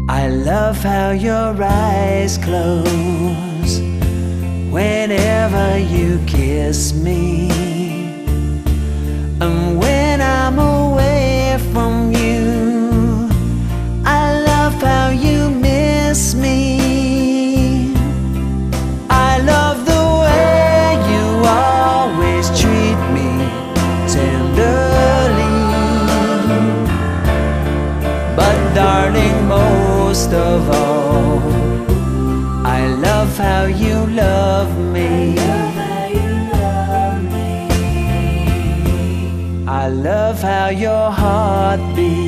I love how your eyes close whenever you kiss me, and when I'm away from you, I love how you miss me. I love the way you always treat me tenderly, but darling, most of all, I love how you love me. I love how your heart beats